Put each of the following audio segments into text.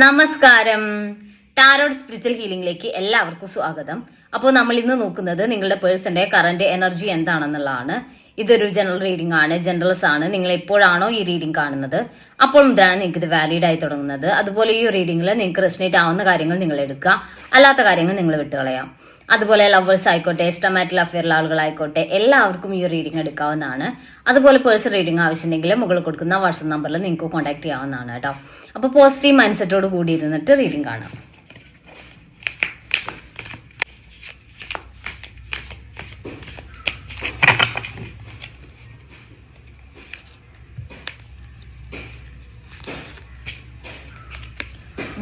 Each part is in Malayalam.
നമസ്കാരം. ടാരോട്ട് സ്പിരിച്വൽ ഹീലിംഗിലേക്ക് എല്ലാവർക്കും സ്വാഗതം. അപ്പോൾ നമ്മൾ ഇന്ന് നോക്കുന്നത് നിങ്ങളുടെ പേഴ്സന്റെ കറന്റ് എനർജി എന്താണെന്നുള്ളതാണ്. ഇതൊരു ജനറൽ റീഡിംഗ് ആണ്, ജനറൽസ് ആണ്. നിങ്ങൾ എപ്പോഴാണോ ഈ റീഡിംഗ് കാണുന്നത് അപ്പോൾ മുതലാണ് നിങ്ങൾക്ക് ഇത് വാലിഡ് ആയി തുടങ്ങുന്നത്. അതുപോലെ ഈ റീഡിംഗിൽ നിങ്ങൾക്ക് റെസനേറ്റ് ആവുന്ന കാര്യങ്ങൾ നിങ്ങൾ എടുക്കുക, അല്ലാത്ത കാര്യങ്ങൾ നിങ്ങൾ വിട്ടുകളയാം. അതുപോലെ ലവേഴ്സ് ആയിക്കോട്ടെ, എക്സ്ട്രാമാരിറ്റൽ അഫെയറുള്ള ആളുകളായിക്കോട്ടെ, എല്ലാവർക്കും ഈ റീഡിംഗ് എടുക്കാവുന്നതാണ്. അതുപോലെ പേഴ്സണൽ റീഡിംഗ് ആവശ്യമുണ്ടെങ്കിൽ മുകളിൽ കൊടുക്കുന്ന വാട്സ്ആപ്പ് നമ്പറിൽ നിങ്ങൾക്ക് കോൺടാക്ട് ചെയ്യാവുന്നതാണ് കേട്ടോ. അപ്പോൾ പോസിറ്റീവ് മൈൻഡ് സെറ്റോട് കൂടി ഇരുന്നിട്ട് റീഡിംഗ് കാണാം.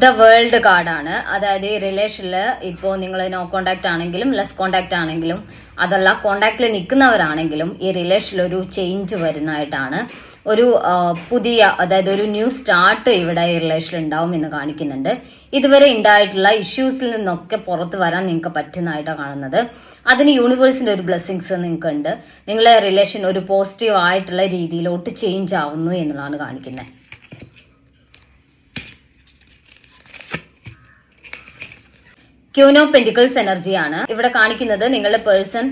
ദ വേൾഡ് കാർഡാണ്. അതായത് ഈ റിലേഷനിൽ ഇപ്പോൾ നിങ്ങൾ നോ കോണ്ടാക്ട് ആണെങ്കിലും ലെസ് കോണ്ടാക്ട് ആണെങ്കിലും അതല്ല കോണ്ടാക്റ്റിൽ നിൽക്കുന്നവരാണെങ്കിലും ഈ റിലേഷനിൽ ഒരു ചേഞ്ച് വരുന്നതായിട്ടാണ്. ഒരു പുതിയ, അതായത് ഒരു ന്യൂ സ്റ്റാർട്ട് ഇവിടെ ഈ റിലേഷൻ ഉണ്ടാവും എന്ന് കാണിക്കുന്നുണ്ട്. ഇതുവരെ ഉണ്ടായിട്ടുള്ള ഇഷ്യൂസിൽ നിന്നൊക്കെ പുറത്ത് വരാൻ നിങ്ങൾക്ക് പറ്റുന്നതായിട്ടാണ് കാണുന്നത്. അതിന് യൂണിവേഴ്സിന്റെ ഒരു ബ്ലെസ്സിങ്സ് നിങ്ങൾക്ക് ഉണ്ട്. നിങ്ങളെ റിലേഷൻ ഒരു പോസിറ്റീവ് ആയിട്ടുള്ള രീതിയിലോട്ട് ചേഞ്ച് ആവുന്നു എന്നുള്ളതാണ് കാണിക്കുന്നത്. ക്യൂൻ ഓഫ് പെന്റിക്കിൾസ് എനർജിയാണ് ഇവിടെ കാണിക്കുന്നത്. നിങ്ങളുടെ പേഴ്സൺ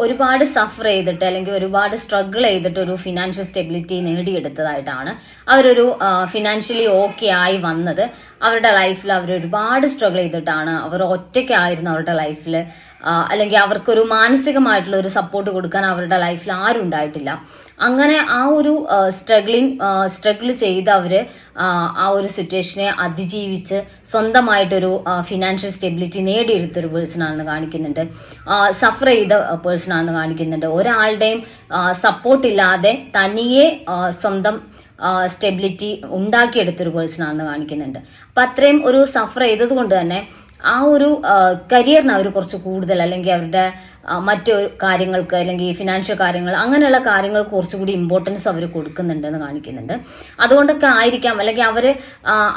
ഒരുപാട് സഫർ ചെയ്തിട്ട് അല്ലെങ്കിൽ ഒരുപാട് സ്ട്രഗിൾ ചെയ്തിട്ട് ഒരു ഫിനാൻഷ്യൽ സ്റ്റെബിലിറ്റി നേടിയെടുത്തതായിട്ടാണ്. അവരൊരു ഫിനാൻഷ്യലി ഓക്കെ ആയി വന്നത് അവരുടെ ലൈഫിൽ അവർ ഒരുപാട് സ്ട്രഗിൾ ചെയ്തിട്ടാണ്. അവർ ഒറ്റയ്ക്കായിരുന്നു അവരുടെ ലൈഫിൽ, അല്ലെങ്കിൽ അവർക്കൊരു മാനസികമായിട്ടുള്ള ഒരു സപ്പോർട്ട് കൊടുക്കാൻ അവരുടെ ലൈഫിൽ ആരും ഉണ്ടായിട്ടില്ല. അങ്ങനെ ആ ഒരു സ്ട്രഗിൾ ചെയ്ത് അവര് ആ ഒരു സിറ്റുവേഷനെ അതിജീവിച്ച് സ്വന്തമായിട്ടൊരു ഫിനാൻഷ്യൽ സ്റ്റെബിലിറ്റി നേടിയെടുത്തൊരു പേഴ്സൺ ആണെന്ന് കാണിക്കുന്നുണ്ട്. സഫർ ചെയ്ത പേഴ്സൺ ആണെന്ന് കാണിക്കുന്നുണ്ട്. ഒരാളുടെയും സപ്പോർട്ട് ഇല്ലാതെ തനിയെ സ്വന്തം സ്റ്റെബിലിറ്റി ഉണ്ടാക്കിയെടുത്തൊരു പേഴ്സൺ ആണെന്ന് കാണിക്കുന്നുണ്ട്. അപ്പൊ അത്രയും ഒരു സഫർ ചെയ്തത് കൊണ്ട് തന്നെ ആ ഒരു കരിയറിന് അവർ കുറച്ച് കൂടുതൽ, അല്ലെങ്കിൽ അവരുടെ മറ്റു കാര്യങ്ങൾക്ക്, അല്ലെങ്കിൽ ഫിനാൻഷ്യൽ കാര്യങ്ങൾ, അങ്ങനെയുള്ള കാര്യങ്ങൾക്ക് കുറച്ചുകൂടി ഇമ്പോർട്ടൻസ് അവർ കൊടുക്കുന്നുണ്ടെന്ന് കാണിക്കുന്നുണ്ട്. അതുകൊണ്ടൊക്കെ ആയിരിക്കാം, അല്ലെങ്കിൽ അവർ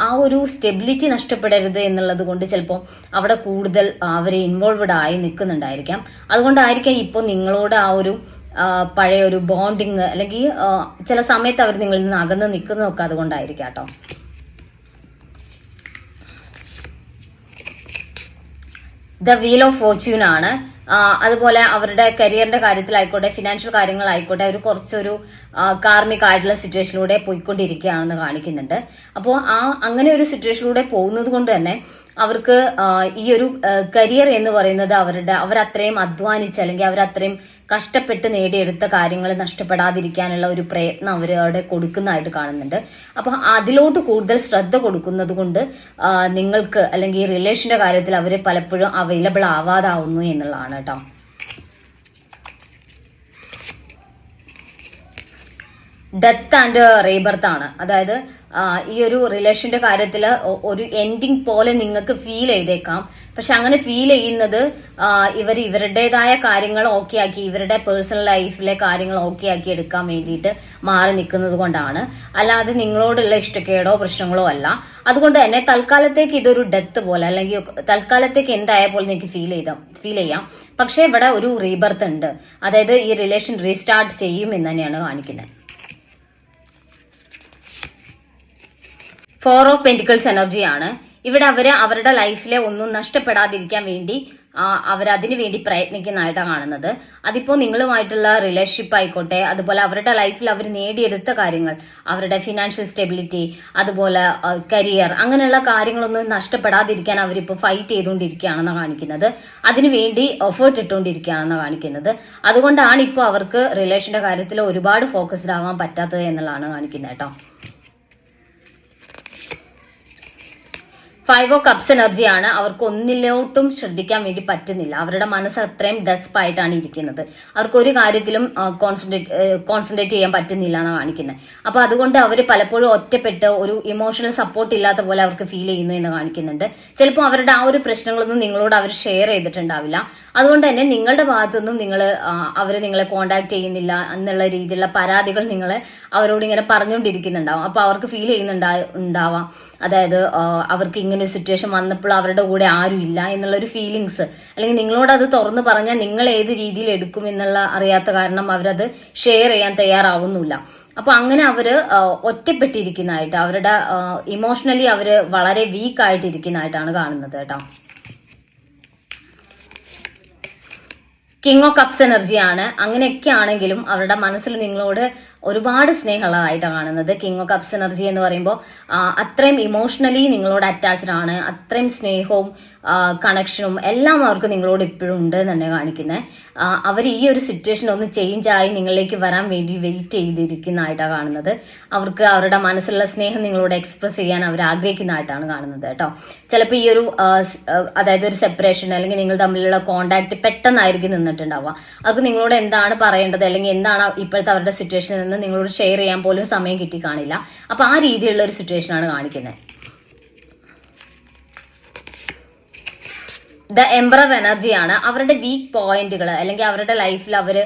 ആ ഒരു സ്റ്റെബിലിറ്റി നഷ്ടപ്പെടരുത് എന്നുള്ളത് കൊണ്ട് ചിലപ്പോൾ അവിടെ കൂടുതൽ അവരെ ഇൻവോൾവ്ഡ് ആയി നിൽക്കുന്നുണ്ടായിരിക്കാം. അതുകൊണ്ടായിരിക്കാം ഇപ്പോൾ നിങ്ങളോട് ആ ഒരു പഴയ ഒരു ബോണ്ടിങ്, അല്ലെങ്കിൽ ചില സമയത്ത് അവർ നിങ്ങളിൽ നിന്ന് അകന്ന് നിൽക്കുന്നതൊക്കെ അതുകൊണ്ടായിരിക്കാം കേട്ടോ. ദ വീൽ ഓഫ് ഫോർച്യൂൺ ആണ്. അതുപോലെ അവരുടെ കരിയറിന്റെ കാര്യത്തിലായിക്കോട്ടെ, ഫിനാൻഷ്യൽ കാര്യങ്ങളായിക്കോട്ടെ, അവർ കുറച്ചൊരു കാർമിക് ആയിട്ടുള്ള സിറ്റുവേഷനിലൂടെ പോയിക്കൊണ്ടിരിക്കുകയാണെന്ന് കാണിക്കുന്നുണ്ട്. അപ്പോൾ അങ്ങനെ ഒരു സിറ്റുവേഷനിലൂടെ പോകുന്നത് കൊണ്ട് തന്നെ അവർക്ക് ഈ ഒരു കരിയർ എന്ന് പറയുന്നത് അവരത്രയും അധ്വാനിച്ച്, അല്ലെങ്കിൽ അവരത്രയും കഷ്ടപ്പെട്ട് നേടിയെടുത്ത കാര്യങ്ങൾ നഷ്ടപ്പെടാതിരിക്കാനുള്ള ഒരു പ്രയത്നം അവരവിടെ കൊടുക്കുന്നതായിട്ട് കാണുന്നുണ്ട്. അപ്പൊ അതിലോട്ട് കൂടുതൽ ശ്രദ്ധ കൊടുക്കുന്നത് കൊണ്ട് നിങ്ങൾക്ക്, അല്ലെങ്കിൽ ഈ റിലേഷന്റെ കാര്യത്തിൽ അവർ പലപ്പോഴും അവൈലബിൾ ആവാതാവുന്നു എന്നുള്ളതാണ് കേട്ടോ. ഡെത്ത് ആൻഡ് റീബർത്ത് ആണ്. അതായത് ഈ ഒരു റിലേഷന്റെ കാര്യത്തിൽ ഒരു എൻഡിങ് പോലെ നിങ്ങൾക്ക് ഫീൽ ചെയ്തേക്കാം. പക്ഷെ അങ്ങനെ ഫീൽ ചെയ്യുന്നത് ഇവരുടേതായ കാര്യങ്ങൾ ഓക്കെ ആക്കി, ഇവരുടെ പേഴ്സണൽ ലൈഫിലെ കാര്യങ്ങൾ ഓക്കെ ആക്കി എടുക്കാൻ വേണ്ടിയിട്ട് മാറി നിൽക്കുന്നത് കൊണ്ടാണ്, അല്ലാതെ നിങ്ങളോടുള്ള ഇഷ്ടക്കേടോ പ്രശ്നങ്ങളോ അല്ല. അതുകൊണ്ട് തന്നെ തൽക്കാലത്തേക്ക് ഇതൊരു ഡെത്ത് പോലെ, അല്ലെങ്കിൽ തൽക്കാലത്തേക്ക് എന്തായ പോലെ നിങ്ങൾക്ക് ഫീൽ ചെയ്യാം. പക്ഷെ ഇവിടെ ഒരു റീബർത്ത് ഉണ്ട്. അതായത് ഈ റിലേഷൻ റീസ്റ്റാർട്ട് ചെയ്യും എന്ന് തന്നെയാണ് കാണിക്കുന്നത്. ഫോർ ഓഫ് പെന്റിക്കിൾസ് എനർജിയാണ്. ഇവിടെ അവരുടെ ലൈഫിലെ ഒന്നും നഷ്ടപ്പെടാതിരിക്കാൻ വേണ്ടി അവരതിനു വേണ്ടി പ്രയത്നിക്കുന്നതായിട്ടാണ് കാണുന്നത്. അതിപ്പോ നിങ്ങളുമായിട്ടുള്ള റിലേഷൻഷിപ്പ് ആയിക്കോട്ടെ, അതുപോലെ അവരുടെ ലൈഫിൽ അവർ നേടിയെടുത്ത കാര്യങ്ങൾ, അവരുടെ ഫിനാൻഷ്യൽ സ്റ്റെബിലിറ്റി, അതുപോലെ കരിയർ, അങ്ങനെയുള്ള കാര്യങ്ങളൊന്നും നഷ്ടപ്പെടാതിരിക്കാൻ അവരിപ്പോൾ ഫൈറ്റ് ചെയ്തുകൊണ്ടിരിക്കുകയാണെന്നാണ് കാണിക്കുന്നത്. അതിനുവേണ്ടി എഫേർട്ട് ഇട്ടുകൊണ്ടിരിക്കുകയാണെന്നാണ് കാണിക്കുന്നത്. അതുകൊണ്ടാണ് ഇപ്പോൾ അവർക്ക് റിലേഷന്റെ കാര്യത്തിൽ ഒരുപാട് ഫോക്കസ്ഡ് ആവാൻ പറ്റാത്തത് എന്നുള്ളതാണ് കാണിക്കുന്നത് കേട്ടോ. ഫൈവ് ഓഫ് കപ്സ് എനർജിയാണ്. അവർക്ക് ഒന്നിലോട്ടും ശ്രദ്ധിക്കാൻ വേണ്ടി പറ്റുന്നില്ല. അവരുടെ മനസ്സ് അത്രയും ഡെസ്പായിട്ടാണ് ഇരിക്കുന്നത്. അവർക്ക് ഒരു കാര്യത്തിലും കോൺസെൻട്രേറ്റ് ചെയ്യാൻ പറ്റുന്നില്ല എന്നാണ് കാണിക്കുന്നത്. അപ്പൊ അതുകൊണ്ട് അവർ പലപ്പോഴും ഒറ്റപ്പെട്ട് ഒരു ഇമോഷണൽ സപ്പോർട്ട് ഇല്ലാത്ത പോലെ അവർക്ക് ഫീൽ ചെയ്യുന്നു എന്ന് കാണിക്കുന്നുണ്ട്. ചിലപ്പോൾ അവരുടെ ആ ഒരു പ്രശ്നങ്ങളൊന്നും നിങ്ങളോട് അവർ ഷെയർ ചെയ്തിട്ടുണ്ടാവില്ല. അതുകൊണ്ട് തന്നെ നിങ്ങളുടെ ഭാഗത്തുനിന്നും അവർ നിങ്ങളെ കോണ്ടാക്ട് ചെയ്യുന്നില്ല എന്നുള്ള രീതിയിലുള്ള പരാതികൾ നിങ്ങൾ അവരോട് ഇങ്ങനെ പറഞ്ഞുകൊണ്ടിരിക്കുന്നുണ്ടാവും. അപ്പൊ അവർക്ക് ഫീൽ ചെയ്യുന്നുണ്ടാവാം, അതായത് അവർക്ക് ഇങ്ങനെ ഒരു സിറ്റുവേഷൻ വന്നപ്പോൾ അവരുടെ കൂടെ ആരും ഇല്ല എന്നുള്ളൊരു ഫീലിങ്സ്, അല്ലെങ്കിൽ നിങ്ങളോട് അത് തുറന്നു പറഞ്ഞാൽ നിങ്ങൾ ഏത് രീതിയിൽ എടുക്കും എന്നുള്ള അറിയാത്ത കാരണം അവരത് ഷെയർ ചെയ്യാൻ തയ്യാറാവുന്നില്ല. അപ്പൊ അങ്ങനെ അവര് ഒറ്റപ്പെട്ടിരിക്കുന്നതായിട്ട്, അവരുടെ ഇമോഷണലി അവര് വളരെ വീക്ക് ആയിട്ടിരിക്കുന്നതായിട്ടാണ് കാണുന്നത് കേട്ടോ. കിങ് ഓഫ് കപ്സ് എനർജിയാണ്. അങ്ങനെയൊക്കെ ആണെങ്കിലും അവരുടെ മനസ്സിൽ നിങ്ങളോട് ഒരുപാട് സ്നേഹമുള്ളതായിട്ടാണ് കാണുന്നത്. കിങ് ഓഫ് കപ്സ് എനർജി എന്ന് പറയുമ്പോൾ അത്രയും ഇമോഷണലി നിങ്ങളോട് അറ്റാച്ച്ഡ് ആണ്, അത്രയും സ്നേഹവും കണക്ഷനും എല്ലാം അവർക്ക് നിങ്ങളോട് ഇപ്പോഴും ഉണ്ട് തന്നെ കാണിക്കുന്നത്. അവർ ഈ ഒരു സിറ്റുവേഷൻ ഒന്ന് ചേഞ്ച് ആയി നിങ്ങളിലേക്ക് വരാൻ വേണ്ടി വെയിറ്റ് ചെയ്തിരിക്കുന്നതായിട്ടാണ് കാണുന്നത്. അവർക്ക് അവരുടെ മനസ്സിലുള്ള സ്നേഹം നിങ്ങളോട് എക്സ്പ്രസ് ചെയ്യാൻ അവർ ആഗ്രഹിക്കുന്നതായിട്ടാണ് കാണുന്നത് കേട്ടോ. ചിലപ്പോൾ ഈ ഒരു അതായത് ഒരു സെപ്പറേഷൻ അല്ലെങ്കിൽ നിങ്ങൾ തമ്മിലുള്ള കോണ്ടാക്ട് പെട്ടെന്നായിരിക്കും നിന്നിട്ടുണ്ടാവുക. അവർക്ക് നിങ്ങളോട് എന്താണ് പറയേണ്ടത് അല്ലെങ്കിൽ എന്താണ് ഇപ്പോഴത്തെ അവരുടെ സിറ്റുവേഷനിൽ നിന്ന് നിങ്ങളോട് ഷെയർ ചെയ്യാൻ പോലും സമയം കിട്ടി കാണില്ല. അപ്പൊ ആ രീതിയിലുള്ള ഒരു സിറ്റുവേഷൻ ആണ് കാണിക്കുന്നത്. ദ എംപറർ എനർജിയാണ്. അവരുടെ വീക്ക് പോയിന്റുകൾ അല്ലെങ്കിൽ അവരുടെ ലൈഫിൽ അവർ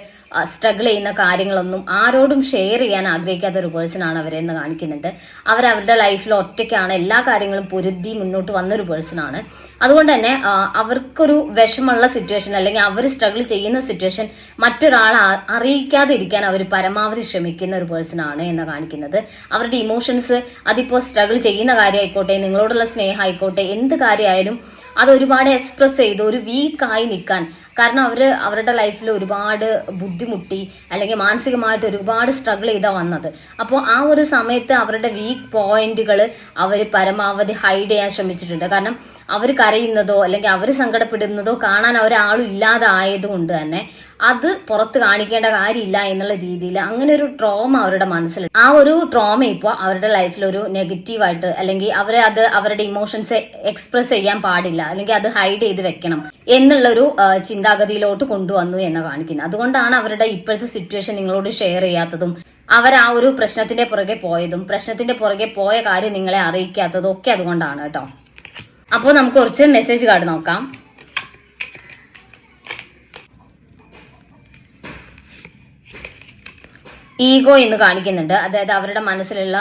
സ്ട്രഗിൾ ചെയ്യുന്ന കാര്യങ്ങളൊന്നും ആരോടും ഷെയർ ചെയ്യാൻ ആഗ്രഹിക്കാത്ത ഒരു പേഴ്സൺ ആണ് അവരെന്ന് കാണിക്കുന്നുണ്ട്. അവരുടെ ലൈഫിൽ ഒറ്റയ്ക്കാണ് എല്ലാ കാര്യങ്ങളും പൊരുതി മുന്നോട്ട് വന്നൊരു പേഴ്സൺ ആണ്. അതുകൊണ്ട് തന്നെ അവർക്കൊരു വിഷമമുള്ള സിറ്റുവേഷൻ അല്ലെങ്കിൽ അവർ സ്ട്രഗിൾ ചെയ്യുന്ന സിറ്റുവേഷൻ മറ്റൊരാൾ അറിയിക്കാതെ ഇരിക്കാൻ അവർ പരമാവധി ശ്രമിക്കുന്ന ഒരു പേഴ്സൺ ആണ് എന്ന് കാണിക്കുന്നത്. അവരുടെ ഇമോഷൻസ് അതിപ്പോ സ്ട്രഗിൾ ചെയ്യുന്ന കാര്യമായിക്കോട്ടെ, നിങ്ങളോടുള്ള സ്നേഹം ആയിക്കോട്ടെ, എന്ത് കാര്യമായാലും അത് ഒരുപാട് എക്സ്പ്രസ് ചെയ്ത് ഒരു വീക്കായി നിൽക്കാൻ, കാരണം അവരുടെ ലൈഫിൽ ഒരുപാട് ബുദ്ധിമുട്ടി അല്ലെങ്കിൽ മാനസികമായിട്ട് ഒരുപാട് സ്ട്രഗിൾ ചെയ്താ വന്നത്. അപ്പോൾ ആ ഒരു സമയത്ത് അവരുടെ വീക്ക് പോയിന്റുകൾ അവർ പരമാവധി ഹൈഡ് ചെയ്യാൻ ശ്രമിച്ചിട്ടുണ്ട്. കാരണം അവർ കരയുന്നതോ അല്ലെങ്കിൽ അവർ സങ്കടപ്പെടുന്നതോ കാണാൻ ഒരാളും ഇല്ലാതായതുകൊണ്ട് തന്നെ അത് പുറത്ത് കാണിക്കേണ്ട കാര്യമില്ല എന്നുള്ള രീതിയിൽ അങ്ങനെ ഒരു ട്രോമ അവരുടെ മനസ്സിൽ, ആ ഒരു ട്രോമ ഇപ്പോൾ അവരുടെ ലൈഫിൽ ഒരു നെഗറ്റീവായിട്ട് അല്ലെങ്കിൽ അവരുടെ ഇമോഷൻസ് എക്സ്പ്രസ് ചെയ്യാൻ പാടില്ല അല്ലെങ്കിൽ അത് ഹൈഡ് ചെയ്ത് വെക്കണം എന്നുള്ളൊരു ചിന്താഗതിയിലോട്ട് കൊണ്ടുവന്നു എന്ന് കാണിക്കുന്നത്. അതുകൊണ്ടാണ് അവരുടെ ഇപ്പോഴത്തെ സിറ്റുവേഷൻ നിങ്ങളോട് ഷെയർ ചെയ്യാത്തതും അവർ ആ ഒരു പ്രശ്നത്തിന്റെ പുറകെ പോയതും പ്രശ്നത്തിന്റെ പുറകെ പോയ കാര്യം നിങ്ങളെ അറിയിക്കാത്തതും ഒക്കെ അതുകൊണ്ടാണ് കേട്ടോ. അപ്പോൾ നമുക്ക് കുറച്ച് മെസ്സേജ് കാർഡ് നോക്കാം. ഈഗോ എന്ന് കാണിക്കുന്നുണ്ട്. അതായത് അവരുടെ മനസ്സിലുള്ള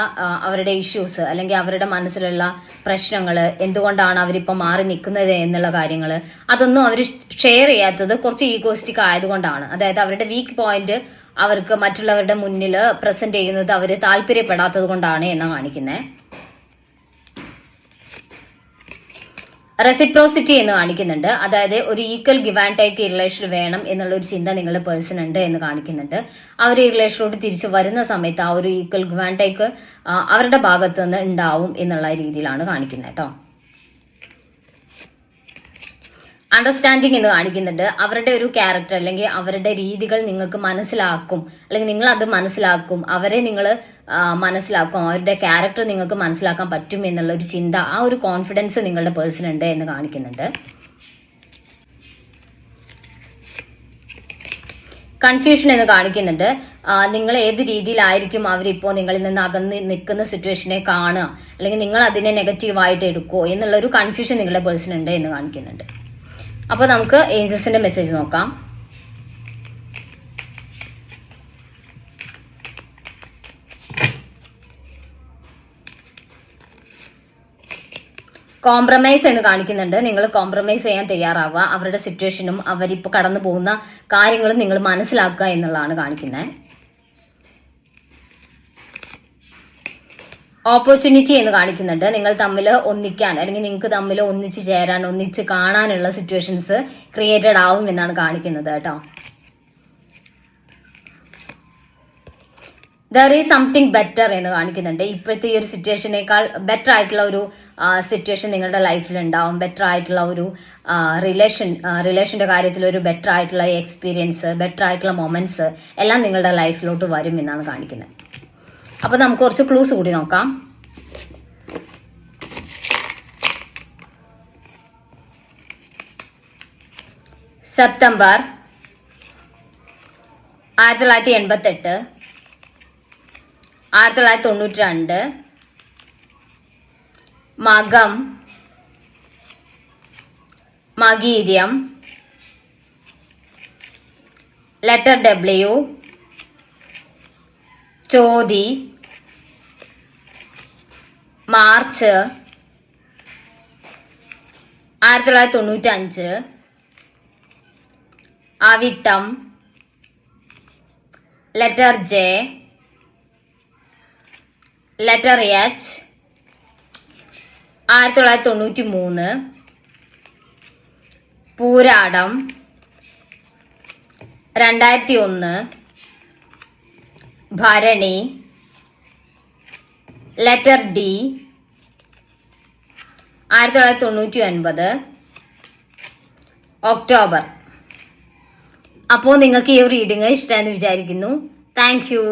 അവരുടെ ഇഷ്യൂസ് അല്ലെങ്കിൽ അവരുടെ മനസ്സിലുള്ള പ്രശ്നങ്ങൾ, എന്തുകൊണ്ടാണ് അവരിപ്പോൾ മാറി നിൽക്കുന്നത് എന്നുള്ള കാര്യങ്ങൾ, അതൊന്നും അവർ ഷെയർ ചെയ്യാത്തത് കുറച്ച് ഈഗോയിസ്റ്റിക് ആയതുകൊണ്ടാണ്. അതായത് അവരുടെ വീക്ക് പോയിന്റ് അവർക്ക് മറ്റുള്ളവരുടെ മുന്നിൽ പ്രസന്റ് ചെയ്യുന്നത് അവർ താല്പര്യപ്പെടാത്തത് കൊണ്ടാണ് എന്ന് കാണിക്കുന്നത്. റെസിപ്രോസിറ്റി എന്ന് കാണിക്കുന്നുണ്ട്. അതായത് ഒരു equal give and take relation വേണം എന്നുള്ള ഒരു ചിന്ത നിങ്ങളുടെ പേഴ്സൺ ഉണ്ട് എന്ന് കാണിക്കുന്നുണ്ട്. അവർ ഈ റിലേഷനോട് തിരിച്ചു വരുന്ന സമയത്ത് ആ ഒരു ഈക്വൽ ഗിവ് ആൻഡ് ടേക്ക് അവരുടെ ഭാഗത്ത് നിന്ന് ഉണ്ടാവും എന്നുള്ള രീതിയിലാണ് കാണിക്കുന്നത് കേട്ടോ. അണ്ടർസ്റ്റാൻഡിങ് എന്ന് കാണിക്കുന്നുണ്ട്. അവരുടെ ഒരു ക്യാരക്ടർ അല്ലെങ്കിൽ അവരുടെ രീതികൾ നിങ്ങൾക്ക് മനസ്സിലാക്കും അല്ലെങ്കിൽ നിങ്ങൾ അത് മനസ്സിലാക്കും, അവരെ നിങ്ങൾ മനസ്സിലാക്കും, അവരുടെ ക്യാരക്ടർ നിങ്ങൾക്ക് മനസ്സിലാക്കാൻ പറ്റും എന്നുള്ള ഒരു ചിന്ത, ആ ഒരു കോൺഫിഡൻസ് നിങ്ങളുടെ പേഴ്സൺ ഉണ്ട് എന്ന് കാണിക്കുന്നുണ്ട്. കൺഫ്യൂഷൻ എന്ന് കാണിക്കുന്നുണ്ട്. നിങ്ങൾ ഏത് രീതിയിലായിരിക്കും അവരിപ്പോൾ നിങ്ങളിൽ നിന്ന് അകന്ന് നിൽക്കുന്ന സിറ്റുവേഷനെ കാണുക അല്ലെങ്കിൽ നിങ്ങൾ അതിനെ നെഗറ്റീവായിട്ട് എടുക്കുമോ എന്നുള്ള ഒരു കൺഫ്യൂഷൻ നിങ്ങളുടെ പേഴ്സൺ ഉണ്ട് എന്ന് കാണിക്കുന്നുണ്ട്. അപ്പോൾ നമുക്ക് ഏഞ്ചൽസിന്റെ മെസ്സേജ് നോക്കാം. കോംപ്രമൈസ് എന്ന് കാണിക്കുന്നുണ്ട്. നിങ്ങൾ കോംപ്രമൈസ് ചെയ്യാൻ തയ്യാറാവുക, അവരുടെ സിറ്റുവേഷനും അവരിപ്പോൾ കടന്നു പോകുന്ന കാര്യങ്ങളും നിങ്ങൾ മനസ്സിലാക്കുക എന്നുള്ളതാണ് കാണിക്കുന്നത്. ഓപ്പർച്യൂണിറ്റി എന്ന് കാണിക്കുന്നുണ്ട്. നിങ്ങൾ തമ്മിൽ ഒന്നിക്കാൻ അല്ലെങ്കിൽ നിങ്ങൾക്ക് തമ്മിൽ ഒന്നിച്ച് ചേരാൻ, ഒന്നിച്ച് കാണാനുള്ള സിറ്റുവേഷൻസ് ക്രിയേറ്റഡ് ആവും എന്നാണ് കാണിക്കുന്നത് കേട്ടോ. ദർ ഈസ് സംതിങ് ബെറ്റർ എന്ന് കാണിക്കുന്നുണ്ട്. ഇപ്പോഴത്തെ ഈ ഒരു സിറ്റുവേഷനേക്കാൾ ബെറ്റർ ആയിട്ടുള്ള ഒരു സിറ്റുവേഷൻ നിങ്ങളുടെ ലൈഫിൽ ഉണ്ടാവും. ബെറ്റർ ആയിട്ടുള്ള ഒരു റിലേഷന്റെ കാര്യത്തിൽ ഒരു ബെറ്റർ ആയിട്ടുള്ള എക്സ്പീരിയൻസ്, ബെറ്റർ ആയിട്ടുള്ള മൊമെന്റ്സ് എല്ലാം നിങ്ങളുടെ ലൈഫിലോട്ട് വരും എന്നാണ് കാണിക്കുന്നത്. അപ്പൊ നമുക്ക് കുറച്ച് ക്ലൂസ് കൂടി നോക്കാം. സെപ്റ്റംബർ 1988, 1992, മകം, മകീര്യം, ലെറ്റർ ഡബ്ല്യു, ചോതി, മാർച്ച് 1995, അവിട്ടം, ലെറ്റർ ജെ, ലെറ്റർ എച്ച് 1993, പൂരാടം 2001, ഭരണി, ലെറ്റർ ഡി 1999, ഒക്ടോബർ. അപ്പോൾ നിങ്ങൾക്ക് ഈ റീഡിങ് ഇഷ്ടമായെന്ന് വിചാരിക്കുന്നു. Thank you.